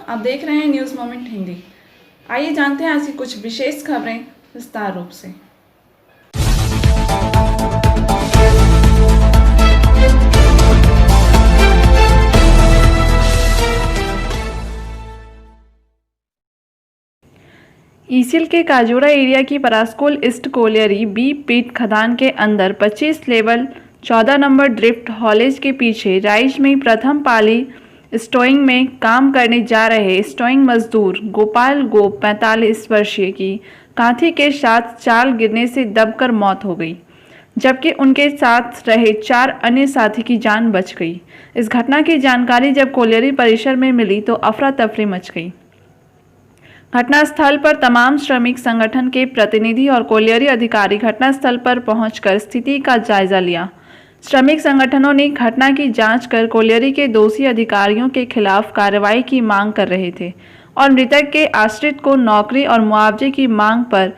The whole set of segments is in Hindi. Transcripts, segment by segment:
आप देख रहे हैं न्यूज़ मोमेंट हिंदी। आइए जानते हैं आज की कुछ विशेष खबरें विस्तार रूप से। ईसीएल के काजोड़ा एरिया की परासकोल ईस्ट कोलियरी बी पीट खदान के अंदर 25 लेवल 14 नंबर ड्रिफ्ट हॉलेज के पीछे राइज में प्रथम पाली स्टोइंग में काम करने जा रहे स्टोइंग मजदूर गोपाल गोप 45 वर्षीय की कांथी के साथ चाल गिरने से दबकर मौत हो गई, जबकि उनके साथ रहे 4 अन्य साथी की जान बच गई। इस घटना की जानकारी जब कोलियरी परिसर में मिली तो अफरा तफरी मच गई। घटनास्थल पर तमाम श्रमिक संगठन के प्रतिनिधि और कोलियरी अधिकारी घटनास्थल पर पहुंचकर स्थिति का जायजा लिया। श्रमिक संगठनों ने घटना की जांच कर कोलियरी के दोषी अधिकारियों के खिलाफ कार्रवाई की मांग कर रहे थे और मृतक के आश्रित को नौकरी और मुआवजे की मांग पर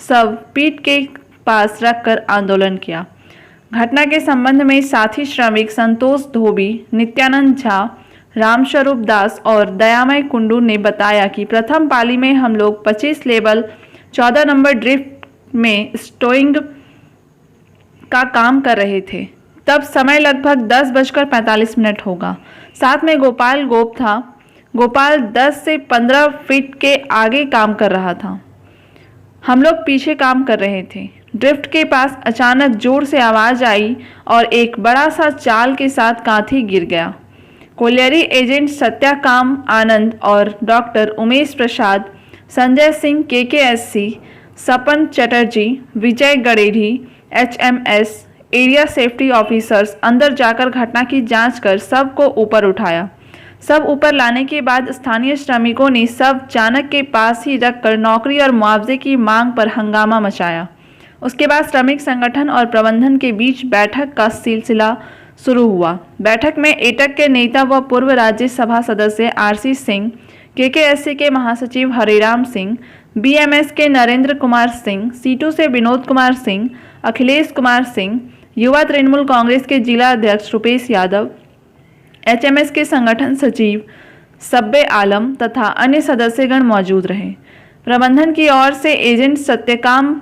शव पीठ के पास रखकर आंदोलन किया। घटना के संबंध में साथी श्रमिक संतोष धोबी, नित्यानंद झा, रामस्वरूप दास और दयामय कुंडू ने बताया कि प्रथम पाली में हम लोग 25 लेवल 14 नंबर ड्रिफ्ट में स्टोइंग का काम कर रहे थे। तब समय लगभग 10:45 होगा। साथ में गोपाल गोप था। गोपाल 10 से 15 फीट के आगे काम कर रहा था। हम लोग पीछे काम कर रहे थे। ड्रिफ्ट के पास अचानक जोर से आवाज आई और एक बड़ा सा चाल के साथ कांथी गिर गया। कोलियरी एजेंट सत्याकाम आनंद और डॉक्टर उमेश प्रसाद, संजय सिंह KKSC, सपन चटर्जी, विजय गणेढ़ी HMS एरिया सेफ्टी ऑफिसर्स अंदर जाकर घटना की जांच कर शव को ऊपर उठाया। शव ऊपर लाने के बाद स्थानीय श्रमिकों ने शव चालक के पास ही रखकर नौकरी और मुआवजे की मांग पर हंगामा मचाया। उसके बाद श्रमिक संगठन और प्रबंधन के बीच बैठक का सिलसिला शुरू हुआ। बैठक में एटक के नेता व पूर्व राज्यसभा सदस्य RC सिंह, KKSC के महासचिव हरिराम सिंह, BMS के नरेंद्र कुमार सिंह, सीटू से विनोद कुमार सिंह, अखिलेश कुमार सिंह, युवा तृणमूल कांग्रेस के जिला अध्यक्ष रुपेश यादव, HMS के संगठन सचिव सब्बे आलम तथा अन्य सदस्यगण मौजूद रहे। प्रबंधन की ओर से एजेंट सत्यकाम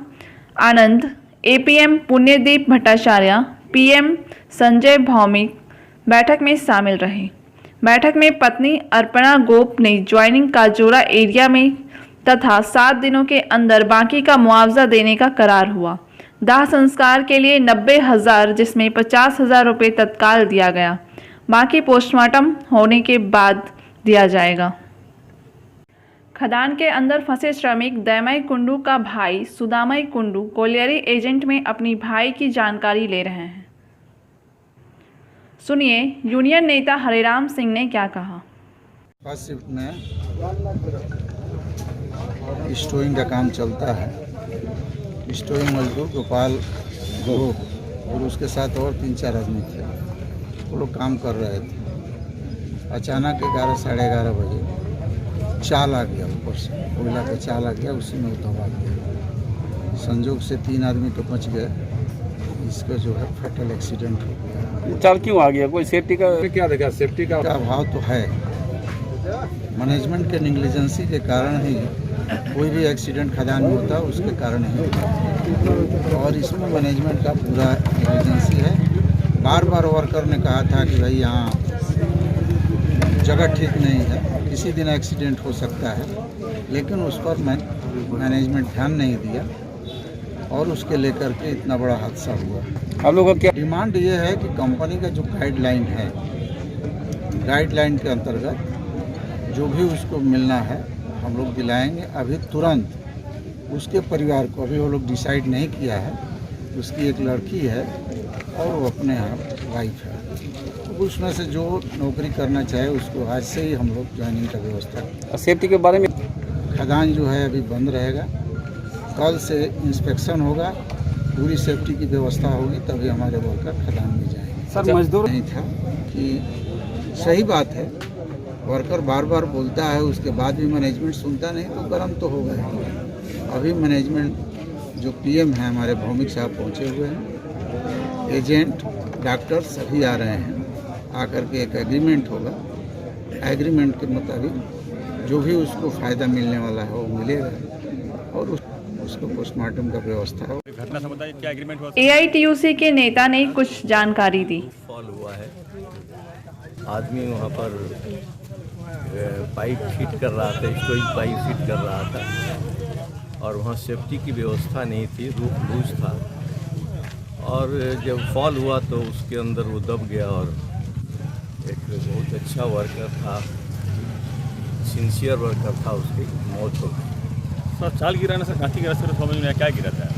आनंद, APM पुण्यदीप भट्टाचार्य, PM संजय भौमिक बैठक में शामिल रहे। बैठक में पत्नी अर्पणा गोप ने ज्वाइनिंग काजोड़ा एरिया में तथा 7 दिनों के अंदर बाकी का मुआवजा देने का करार हुआ। दाह संस्कार के लिए 90,000 जिसमें 50,000 रुपये तत्काल दिया गया, बाकी पोस्टमार्टम होने के बाद दिया जाएगा। खदान के अंदर फंसे श्रमिक दयामय कुंडू का भाई सुदामय कुंडू कोलियरी एजेंट में अपनी भाई की जानकारी ले रहे हैं। सुनिए यूनियन नेता हरिराम सिंह ने क्या कहा। फर्स्ट शिफ्ट में स्टोइंग का काम चलता है। स्टोइंग मजदूर गोपाल गोप और उसके साथ और 3-4 आदमी थे। वो लोग काम कर रहे थे। अचानक 11 साढ़े 11 बजे चाल आ गया, ऊपर से कोयला का चाल आ गया, उसी में दबा गया। संजोग से 3 आदमी तो बच गए। इसका जो है फैटल एक्सीडेंट हो गया। चाल क्यों आ गया? कोई सेफ्टी का क्या देखा? सेफ्टी का अभाव तो है। मैनेजमेंट के नेग्लिजेंसी के कारण ही कोई भी एक्सीडेंट खदान में होता है, उसके कारण ही होता है। और इसमें मैनेजमेंट का पूरा नेग्लिजेंसी है। बार बार वर्कर ने कहा था कि भाई यहाँ जगह ठीक नहीं है, किसी दिन एक्सीडेंट हो सकता है, लेकिन उस पर मैनेजमेंट ध्यान नहीं दिया और उसके लेकर के इतना बड़ा हादसा हुआ। आप लोगों का क्या डिमांड ये है कि कंपनी का जो गाइडलाइन है, गाइडलाइन के अंतर्गत जो भी उसको मिलना है हम लोग दिलाएंगे। अभी तुरंत उसके परिवार को, अभी वो लोग डिसाइड नहीं किया है, उसकी एक लड़की है और वो अपने यहाँ वाइफ है, तो उसमें से जो नौकरी करना चाहे उसको आज से ही हम लोग ज्वाइनिंग का व्यवस्था। सेफ्टी के बारे में खदान जो है अभी बंद रहेगा। कल से इंस्पेक्शन होगा, पूरी सेफ्टी की व्यवस्था होगी, तभी हमारे वर्कर खदान में जाएंगे। सर मजदूर नहीं था कि सही बात है, वर्कर बार बार बोलता है, उसके बाद भी मैनेजमेंट सुनता नहीं तो गरम तो होगा ही। अभी मैनेजमेंट जो PM हैं हमारे भौमिक साहब पहुँचे हुए हैं, एजेंट डॉक्टर सभी आ रहे हैं। आकर के एक एग्रीमेंट होगा, एग्रीमेंट के मुताबिक जो भी उसको फ़ायदा मिलने वाला है वो मिलेगा और उसको पोस्टमार्टम का व्यवस्था हो। घटना संबंधी क्या एग्रीमेंट हुआ? एआईटीयूसी के नेता ने कुछ जानकारी दी। फॉल हुआ है, आदमी वहाँ पर पाइप फिट कर रहा था, स्टोरेज पाइप फिट कर रहा था और वहाँ सेफ्टी की व्यवस्था नहीं थी, रूफ लूज था और जब फॉल हुआ तो उसके अंदर वो दब गया और एक बहुत अच्छा वर्कर था, सिंसियर वर्कर था, उसकी मौत हो गई। सर चाल गिरा ना सर, कांची गिरा सर, समझ में क्या गिरा था?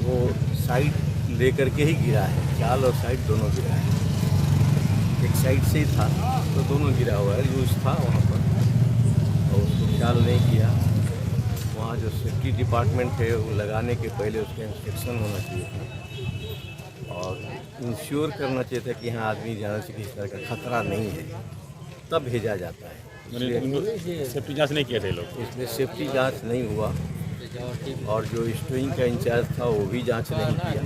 वो साइड लेकर के ही गिरा है, चाल और साइड दोनों गिरा है। एक साइड से ही था तो दोनों गिरा हुआ है, यूज था वहाँ पर और उसको ख्याल नहीं किया। वहाँ जो सेफ्टी डिपार्टमेंट है वो लगाने के पहले उसका इंस्पेक्शन होना चाहिए था और इंश्योर करना चाहिए था कि यहाँ आदमी जाने से किसी तरह का खतरा नहीं है, तब भेजा जाता है। सेफ्टी जांच नहीं किए थे लोग, इसलिए सेफ्टी जांच नहीं हुआ और जो स्टोइंग का इंचार्ज था वो भी जांच नहीं किया,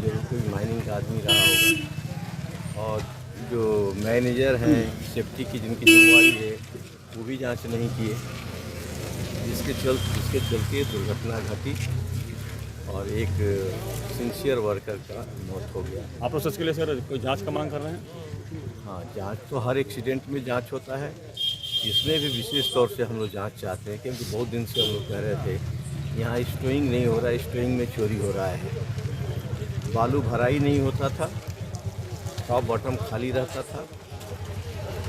जो कोई माइनिंग का आदमी रहा होगा और जो मैनेजर हैं सेफ्टी की जिनकी जिम्मेवारी है वो भी जांच नहीं किए, जिसके चलते दुर्घटना घटी और एक सिंसियर वर्कर का मौत हो गया। आप प्रोसेस के लिए सर कोई जांच का मांग कर रहे हैं? हाँ, जांच तो हर एक्सीडेंट में जांच होता है, इसमें भी विशेष तौर से हम लोग जांच चाहते हैं क्योंकि बहुत दिन से हम लोग कह रहे थे यहाँ स्टोइंग नहीं हो रहा है, स्टोइंग में चोरी हो रहा है। बालू भराई नहीं होता था, टॉप बॉटम खाली रहता था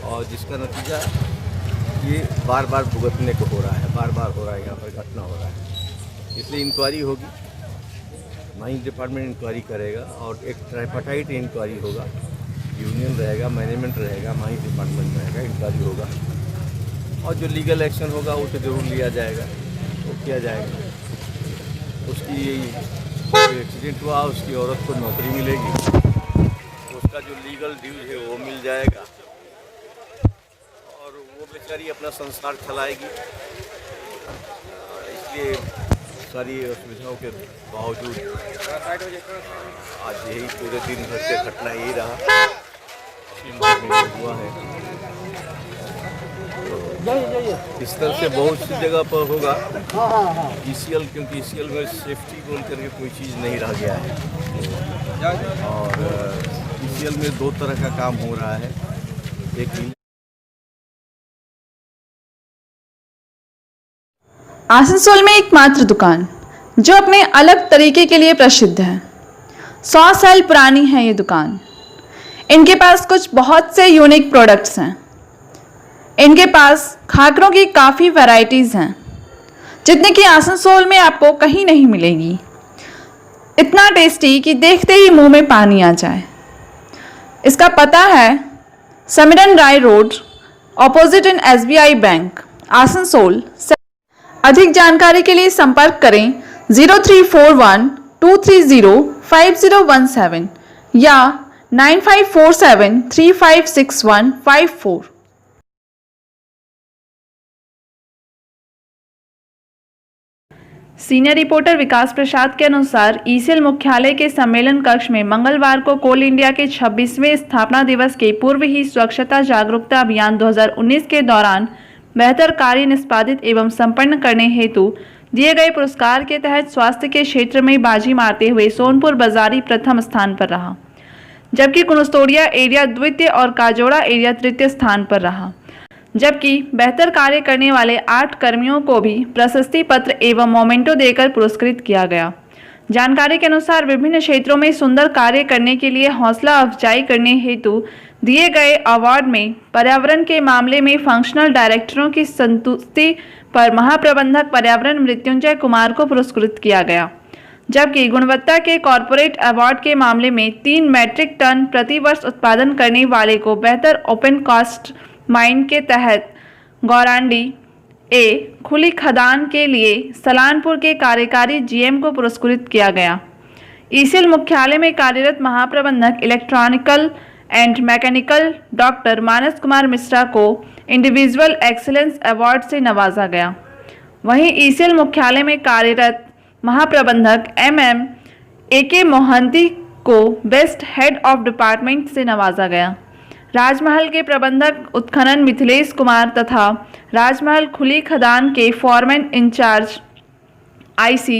और जिसका नतीजा ये बार बार भुगतने को हो रहा है, बार बार हो रहा है, यहाँ पर घटना हो रहा है। इसलिए इंक्वायरी होगी, माइनिंग डिपार्टमेंट इंक्वायरी करेगा और एक ट्राइपार्टाइट इंक्वायरी होगा, यूनियन रहेगा, मैनेजमेंट रहेगा, माइनिंग डिपार्टमेंट रहेगा, इंक्वायरी होगा और जो लीगल एक्शन होगा वो तो जरूर लिया जाएगा, वो किया जाएगा। उसकी एक्सीडेंट हुआ, उसकी औरत को नौकरी मिलेगी, उसका जो लीगल ड्यूज है वो मिल जाएगा और वो बेचारी अपना संसार चलाएगी। इसलिए सारी असुविधाओं के बावजूद आज यही पूरे दिन भर से घटना यही रहा, हुआ है। इस तरह से बहुत सी जगह पर होगा ईसीएल, क्योंकि ईसीएल में सेफ्टी को लेकर के कोई चीज़ नहीं रह गया है और ईसीएल में दो तरह का काम हो रहा है। एक आसनसोल में एकमात्र दुकान जो अपने अलग तरीके के लिए प्रसिद्ध है। 100 साल पुरानी है ये दुकान। इनके पास कुछ बहुत से यूनिक प्रोडक्ट्स हैं। इनके पास खाकरों की काफ़ी वैरायटीज़ हैं जितने कि आसनसोल में आपको कहीं नहीं मिलेगी। इतना टेस्टी कि देखते ही मुंह में पानी आ जाए। इसका पता है Samiran Roy road, opposite in SBI bank, Asansol. अधिक जानकारी के लिए संपर्क करें 0341 230 5017 या 9547 356154। सीनियर रिपोर्टर विकास प्रसाद के अनुसार ईसीएल मुख्यालय के सम्मेलन कक्ष में मंगलवार को कोल इंडिया के 26वें स्थापना दिवस के पूर्व ही स्वच्छता जागरूकता अभियान 2019 के दौरान बेहतर कार्य निष्पादित एवं संपन्न करने हेतु दिए गए पुरस्कार के तहत स्वास्थ्य के क्षेत्र में बाजी मारते हुए सोनपुर बाजारी प्रथम स्थान पर रहा, जबकि कुनस्तोड़िया एरिया द्वितीय और काजोड़ा एरिया तृतीय स्थान पर रहा। जबकि बेहतर कार्य करने वाले 8 कर्मियों को भी प्रशस्ति पत्र एवं मोमेंटो देकर पुरस्कृत किया गया। जानकारी के अनुसार विभिन्न क्षेत्रों में सुंदर कार्य करने के लिए हौसला अफजाई करने हेतु दिए गए अवार्ड में पर्यावरण के मामले में फंक्शनल डायरेक्टरों की संतुष्टि पर महाप्रबंधक पर्यावरण मृत्युंजय कुमार को पुरस्कृत किया गया, जबकि गुणवत्ता के कॉरपोरेट अवार्ड के मामले में 3 मैट्रिक टन प्रति वर्ष उत्पादन करने वाले को बेहतर ओपन कास्ट माइन के तहत गौरांडी खुली खदान के लिए सलानपुर के कार्यकारी GM को पुरस्कृत किया गया। ईसीएल मुख्यालय में कार्यरत महाप्रबंधक इलेक्ट्रॉनिकल एंड मैकेनिकल डॉक्टर मानस कुमार मिश्रा को इंडिविजुअल एक्सीलेंस अवार्ड से नवाजा गया। वहीं ईसीएल मुख्यालय में कार्यरत महाप्रबंधक AK मोहंती को बेस्ट हेड ऑफ डिपार्टमेंट से नवाजा गया। राजमहल के प्रबंधक उत्खनन मिथिलेश कुमार तथा राजमहल खुली खदान के foreman incharge IC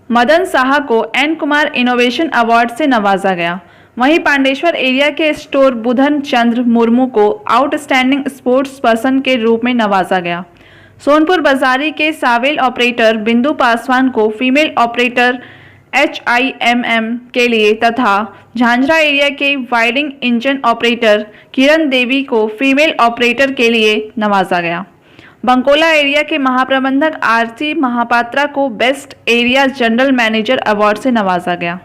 Madan Saha को एन कुमार इनोवेशन अवार्ड से नवाजा गया। वहीं पांडेश्वर एरिया के स्टोर बुधन चंद्र मुर्मू को आउटस्टैंडिंग स्पोर्ट्स पर्सन के रूप में नवाजा गया। सोनपुर बाजारी के सावेल ऑपरेटर बिंदु पासवान को फीमेल ऑपरेटर HIMM के लिए तथा झांझरा एरिया के wiring engine operator Kiran Devi को फीमेल ऑपरेटर के लिए नवाजा गया। बंकोला एरिया के महाप्रबंधक RC महापात्रा को best area general manager award से नवाजा गया।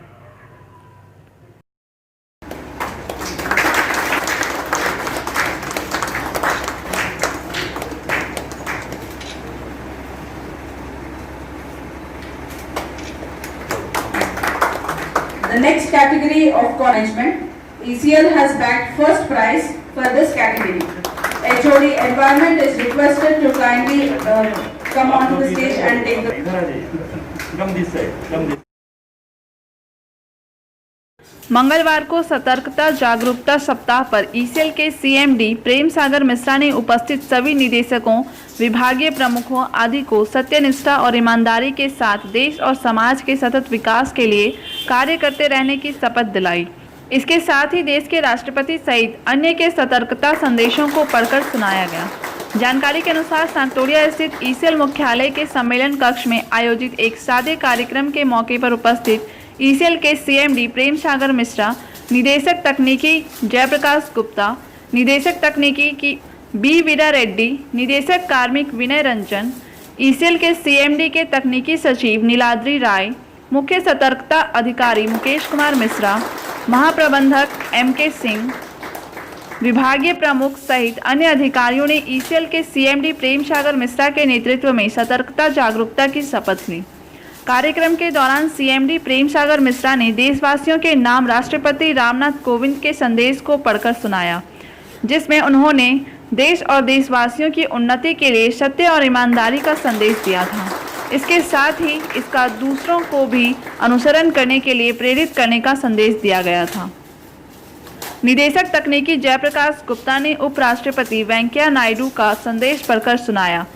The next category of management, ECL has bagged first prize for this category. HOD Environment is requested to kindly come onto the stage and take the. Come this side. Come this. मंगलवार को सतर्कता जागरूकता सप्ताह पर ECL के CMD प्रेम सागर मिश्रा ने उपस्थित सभी निदेशकों, विभागीय प्रमुखों आदि को सत्यनिष्ठा और ईमानदारी के साथ देश और समाज के सतत विकास के लिए कार्य करते रहने की शपथ दिलाई। इसके साथ ही देश के राष्ट्रपति सहित अन्य के सतर्कता संदेशों को पढ़कर सुनाया गया। जानकारी के अनुसार सांकटोरिया स्थित ECL मुख्यालय के सम्मेलन कक्ष में आयोजित एक सादे कार्यक्रम के मौके पर उपस्थित ECL के CMD प्रेम सागर मिश्रा, निदेशक तकनीकी जयप्रकाश गुप्ता, निदेशक तकनीकी की बी वीरा रेड्डी, निदेशक कार्मिक विनय रंजन, ECL के CMD के तकनीकी सचिव नीलाद्री राय, मुख्य सतर्कता अधिकारी मुकेश कुमार मिश्रा, महाप्रबंधक MK सिंह, विभागीय प्रमुख सहित अन्य अधिकारियों ने ECL के CMD प्रेम सागर मिश्रा के नेतृत्व में सतर्कता जागरूकता की शपथ ली। कार्यक्रम के दौरान CMD प्रेम सागर मिश्रा ने देशवासियों के नाम राष्ट्रपति रामनाथ कोविंद के संदेश को पढ़कर सुनाया, जिसमें उन्होंने देश और देशवासियों की उन्नति के लिए सत्य और ईमानदारी का संदेश दिया था। इसके साथ ही इसका दूसरों को भी अनुसरण करने के लिए प्रेरित करने का संदेश दिया गया था। निदेशक तकनीकी जयप्रकाश गुप्ता ने उपराष्ट्रपति वेंकैया नायडू का संदेश पढ़कर सुनाया,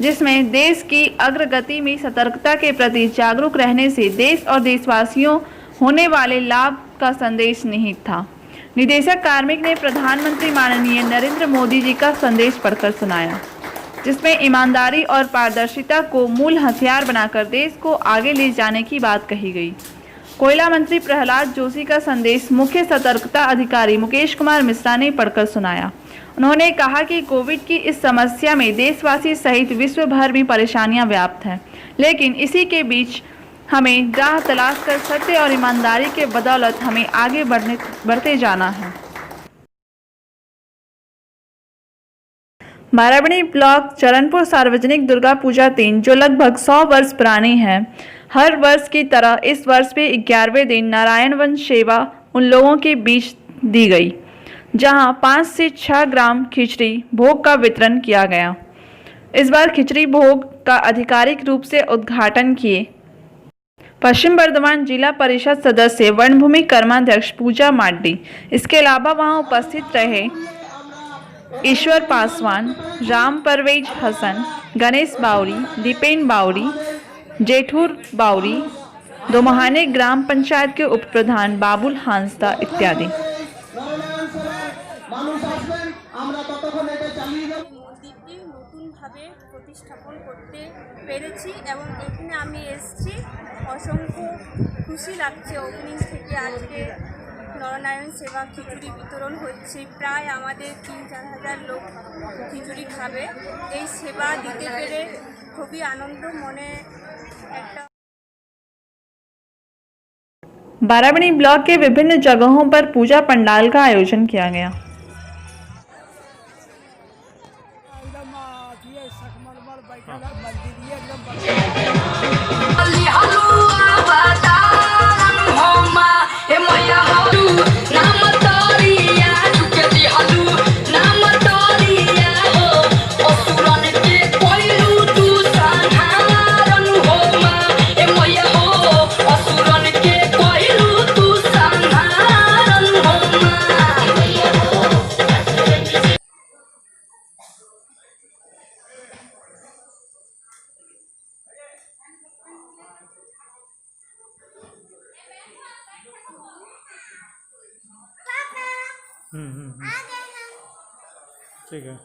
जिसमें देश की अग्रगति में सतर्कता के प्रति जागरूक रहने से देश और देशवासियों होने वाले लाभ का संदेश निहित था। निदेशक कार्मिक ने प्रधानमंत्री माननीय नरेंद्र मोदी जी का संदेश पढ़कर सुनाया, जिसमें ईमानदारी और पारदर्शिता को मूल हथियार बनाकर देश को आगे ले जाने की बात कही गई। कोयला मंत्री प्रहलाद जोशी का संदेश मुख्य सतर्कता अधिकारी मुकेश कुमार मिश्रा ने पढ़कर सुनाया। उन्होंने कहा कि कोविड की इस समस्या में देशवासी सहित विश्व भर में परेशानियां व्याप्त हैं, लेकिन इसी के बीच हमें राह तलाश कर सत्य और ईमानदारी के बदौलत हमें आगे बढ़ते जाना है। बाराबणी ब्लॉक चरणपुर सार्वजनिक दुर्गा पूजा 3 जो लगभग 100 वर्ष पुरानी है, हर वर्ष की तरह इस वर्ष भी 11वें दिन नारायण वंश सेवा उन लोगों के बीच दी गई, जहां 5 से 6 ग्राम खिचड़ी भोग का वितरण किया गया। इस बार खिचड़ी भोग का आधिकारिक रूप से उद्घाटन किए पश्चिम बर्धमान जिला परिषद सदस्य वनभूमि कर्माध्यक्ष पूजा माड्डी। इसके अलावा वहां उपस्थित रहे ईश्वर पासवान, राम परवेज हसन, गणेश बावरी, दीपेन बावरी, जेठूर बावरी, दोमहाने ग्राम पंचायत के उप प्रधान बाबुल हांसदा इत्यादि। মন্দিরটি নতুনভাবে প্রতিস্থাপন করতে পেরেছি এবং এখানে আমি এসেছি, অসংখ্য খুশি লাগছে। ওপেনিং থেকে আজকে নরনারায়ণ সেবা খিচুড়ি বিতরণ হচ্ছে, প্রায় আমাদের 3-4 হাজার লোক খিচুড়ি খাবে। এই সেবা দিতে পেরে খুবই আনন্দ, মনে একটা। बाराबणी ब्लॉक के विभिन्न जगहों पर पूजा पंडाल का आयोजन किया गया। ठीक है।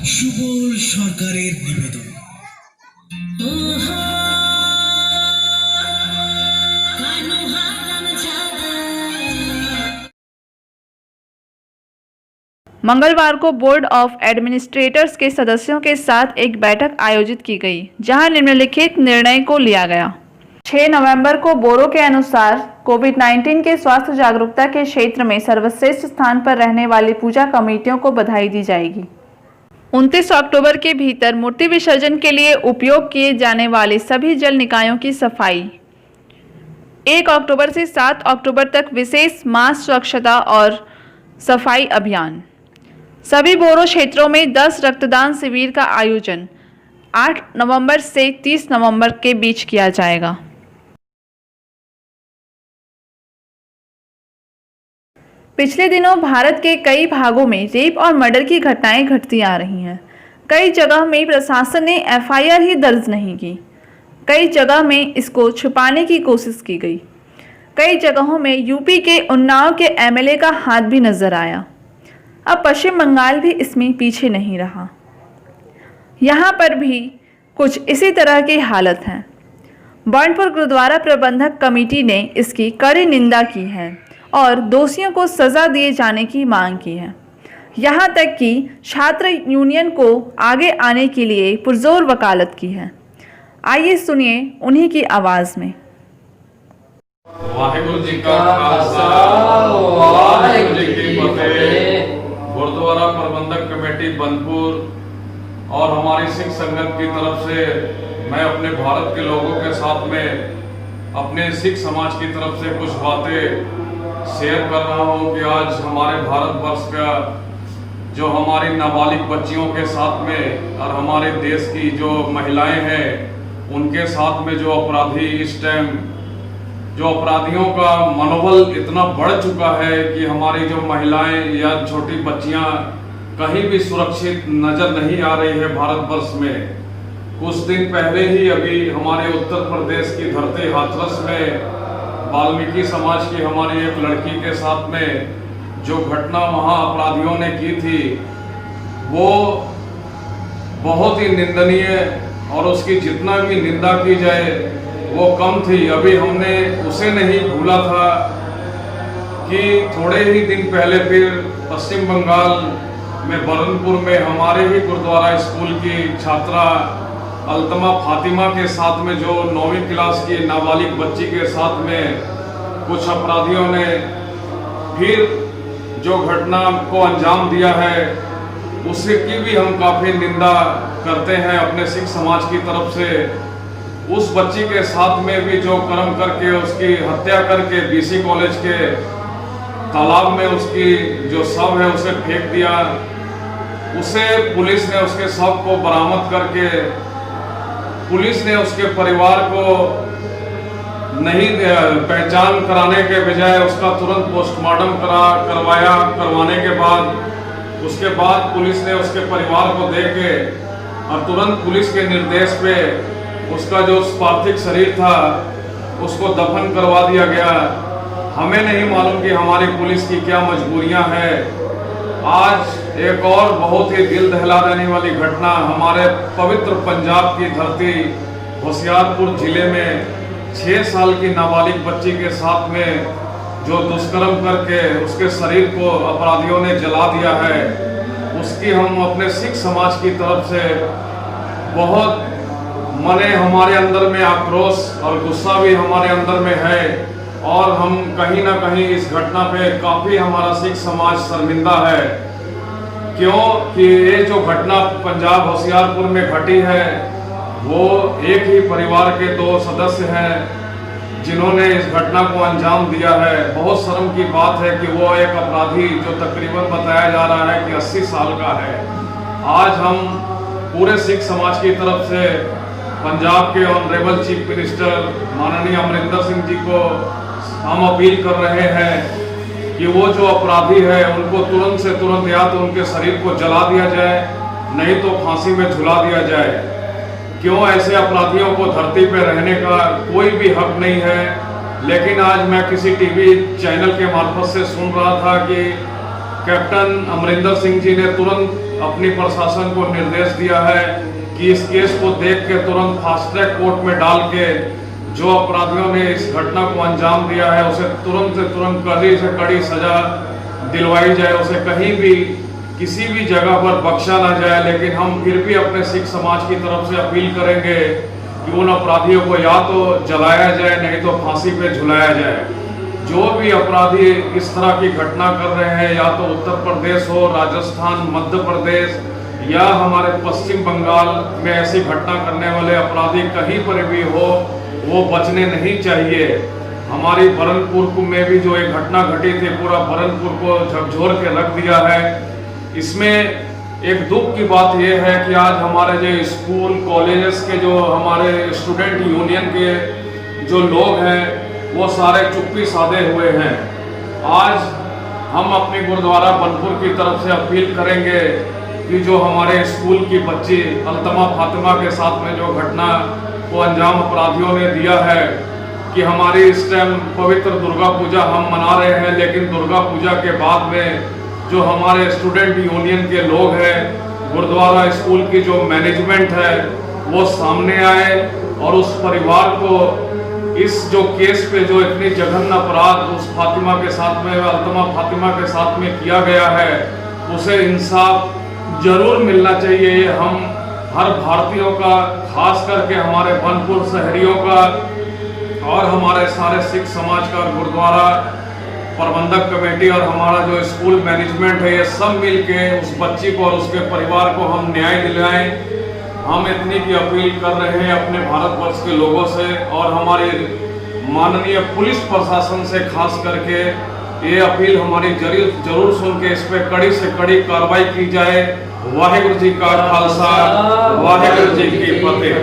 সুবল সরকারের নিবেদন। मंगलवार को बोर्ड ऑफ एडमिनिस्ट्रेटर्स के सदस्यों के साथ एक बैठक आयोजित की गई, जहां निम्नलिखित निर्णय को लिया गया। 6 नवंबर को बोरो के अनुसार कोविड-19 के स्वास्थ्य जागरूकता के क्षेत्र में सर्वश्रेष्ठ स्थान पर रहने वाली पूजा कमेटियों को बधाई दी जाएगी। 29 अक्टूबर के भीतर मूर्ति विसर्जन के लिए उपयोग किए जाने वाले सभी जल निकायों की सफाई। 1 अक्टूबर से 7 अक्टूबर तक विशेष मास स्वच्छता और सफाई अभियान। सभी बोरो क्षेत्रों में 10 रक्तदान शिविर का आयोजन 8 नवंबर से 30 नवंबर के बीच किया जाएगा। पिछले दिनों भारत के कई भागों में रेप और मर्डर की घटनाएं घटती आ रही हैं। कई जगह में प्रशासन ने एफआईआर ही दर्ज नहीं की, कई जगह में इसको छुपाने की कोशिश की गई। कई जगहों में यूपी के उन्नाव के एमएलए का हाथ भी नजर आया। अब पश्चिम बंगाल भी इसमें पीछे नहीं रहा। यहाँ पर भी कुछ इसी तरह की हालत है। बर्नपुर गुरुद्वारा प्रबंधक कमेटी ने इसकी कड़ी निंदा की है और दोषियों को सजा दिए जाने की मांग की है। यहाँ तक कि छात्र यूनियन को आगे आने के लिए पुरजोर वकालत की है। आइए सुनिए उन्हीं की आवाज़ में। वाहिगुरु जी का खालसा, वाहिगुरु जी की फतेह। गुरुद्वारा प्रबंधक कमेटी बर्नपुर और हमारी सिख संगत की तरफ से मैं अपने भारत के लोगों के साथ में अपने सिख समाज की तरफ से कुछ बातें शेयर कर रहा हूँ कि आज हमारे भारतवर्ष का जो हमारी नाबालिग बच्चियों के साथ में और हमारे देश की जो महिलाएं हैं उनके साथ में जो अपराधी इस टाइम जो अपराधियों का मनोबल इतना बढ़ चुका है कि हमारी जो महिलाएं या छोटी बच्चियां कहीं भी सुरक्षित नजर नहीं आ रही है भारतवर्ष में। कुछ दिन पहले ही अभी हमारे उत्तर प्रदेश की धरती हाथरस में वाल्मीकि समाज की हमारी एक लड़की के साथ में जो घटना वहां अपराधियों ने की थी वो बहुत ही निंदनीय और उसकी जितना भी निंदा की जाए वो कम थी। अभी हमने उसे नहीं भूला था कि थोड़े ही दिन पहले फिर पश्चिम बंगाल में बर्नपुर में हमारे ही गुरुद्वारा स्कूल की छात्रा अल्तमा फातिमा के साथ में जो 9वीं क्लास की नाबालिग बच्ची के साथ में कुछ अपराधियों ने फिर जो घटना को अंजाम दिया है उसकी भी हम काफ़ी निंदा करते हैं अपने सिख समाज की तरफ से। उस बच्ची के साथ में भी जो कर्म करके उसकी हत्या करके बीसी कॉलेज के तालाब में उसकी जो शव है उसे फेंक दिया, उसे पुलिस ने उसके शव को बरामद करके पुलिस ने उसके परिवार को नहीं पहचान कराने के बजाय उसका तुरंत पोस्टमार्टम करवाने के बाद उसके बाद पुलिस ने उसके परिवार को देके और तुरंत पुलिस के निर्देश पे उसका जो पार्थिव शरीर था उसको दफन करवा दिया गया। हमें नहीं मालूम कि हमारी पुलिस की क्या मजबूरियां हैं। आज एक और बहुत ही दिल दहला देने वाली घटना हमारे पवित्र पंजाब की धरती होशियारपुर जिले में 6 साल की नाबालिग बच्ची के साथ में जो दुष्कर्म करके उसके शरीर को अपराधियों ने जला दिया है, उसकी हम अपने सिख समाज की तरफ से बहुत हमारे अंदर में आक्रोश और गुस्सा भी हमारे अंदर में है और हम कहीं ना कहीं इस घटना पे काफ़ी हमारा सिख समाज शर्मिंदा है। क्यों कि ये जो घटना पंजाब होशियारपुर में घटी है वो एक ही परिवार के 2 सदस्य हैं जिन्होंने इस घटना को अंजाम दिया है। बहुत शर्म की बात है कि वो एक अपराधी जो तकरीबन बताया जा रहा है कि 80 साल का है। आज हम पूरे सिख समाज की तरफ से पंजाब के ऑनरेबल चीफ मिनिस्टर माननीय अमरिंदर सिंह जी को हम अपील कर रहे हैं कि वो जो अपराधी है उनको तुरंत से तुरंत या तो उनके शरीर को जला दिया जाए, नहीं तो फांसी में झुला दिया जाए। क्यों ऐसे अपराधियों को धरती पर रहने का कोई भी हक नहीं है। लेकिन आज मैं किसी टीवी चैनल के मार्फत से सुन रहा था कि कैप्टन अमरिंदर सिंह जी ने तुरंत अपनी प्रशासन को निर्देश दिया है कि इस केस को देख के तुरंत फास्ट ट्रैक कोर्ट में डाल के जो अपराधियों ने इस घटना को अंजाम दिया है उसे तुरंत से तुरंत कड़ी से कड़ी सजा दिलवाई जाए, उसे कहीं भी किसी भी जगह पर बख्शा ना जाए। लेकिन हम फिर भी अपने सिख समाज की तरफ से अपील करेंगे कि उन अपराधियों को या तो जलाया जाए, नहीं तो फांसी पे झुलाया जाए। जो भी अपराधी इस तरह की घटना कर रहे हैं, या तो उत्तर प्रदेश हो, राजस्थान, मध्य प्रदेश या हमारे पश्चिम बंगाल में ऐसी घटना करने वाले अपराधी कहीं पर भी हो, वो बचने नहीं चाहिए। हमारी बरनपुर में भी जो एक घटना घटी थी, पूरा बरनपुर को झकझोर के रख दिया है। इसमें एक दुख की बात यह है कि आज हमारे जो स्कूल कॉलेजेस के जो हमारे स्टूडेंट यूनियन के जो लोग हैं वो सारे चुप्पी साधे हुए हैं। आज हम अपनी गुरुद्वारा बनपुर की तरफ से अपील करेंगे कि जो हमारे स्कूल की बच्ची अल्तमा फातिमा के साथ में जो घटना को अंजाम अपराधियों ने दिया है कि हमारी इस टाइम पवित्र दुर्गा पूजा हम मना रहे हैं, लेकिन दुर्गा पूजा के बाद में जो हमारे स्टूडेंट यूनियन के लोग हैं, गुरुद्वारा स्कूल की जो मैनेजमेंट है वो सामने आए और उस परिवार को इस जो केस पे जो इतनी जघन्य अपराध उस फातिमा के साथ में, अल्तमा फातिमा के साथ में किया गया है, उसे इंसाफ जरूर मिलना चाहिए। ये हम हर भारतीयों का, खास करके हमारे बनपुर शहरियों का और हमारे सारे सिख समाज का, गुरुद्वारा प्रबंधक कमेटी और हमारा जो स्कूल मैनेजमेंट है, ये सब मिलके उस बच्ची को और उसके परिवार को हम न्याय दिलाएं। हम इतनी की अपील कर रहे हैं अपने भारतवर्ष के लोगों से और हमारी माननीय पुलिस प्रशासन से, खास करके ये अपील हमारी जरूर सुन के इस पर कड़ी से कड़ी कार्रवाई की जाए। वाहिगुरु जी का खालसा, वाहिगुरु जी की फतेह।